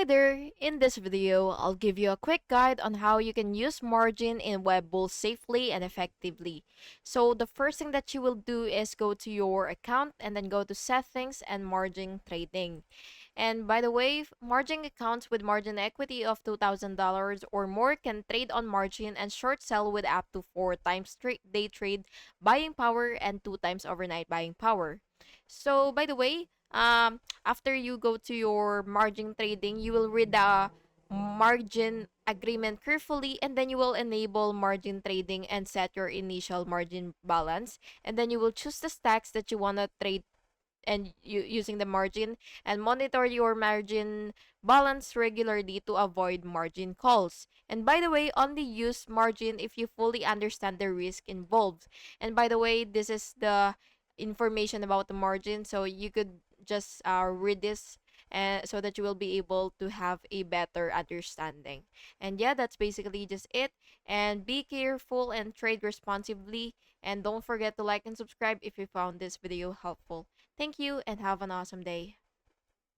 Hi there! In this video, I'll give you a quick guide on how you can use margin in Webull safely and effectively. So the first thing that you will do is go to your account and then go to settings and margin trading. And by the way, margin accounts with margin equity of $2,000 or more can trade on margin and short sell with up to 4 times day trade buying power and 2 times overnight buying power. So by the way, after you go to your margin trading, you will read the margin agreement carefully, and then you will enable margin trading and set your initial margin balance, and then you will choose the stacks that you want to trade and using the margin, and monitor your margin balance regularly to avoid margin calls. And by the way, only use margin if you fully understand the risk involved. And by the way, this is the information about the margin, so you could just read this and so that you will be able to have a better understanding. And yeah, that's basically just it. And be careful and trade responsibly, and don't forget to like and subscribe if you found this video helpful. Thank you and have an awesome day.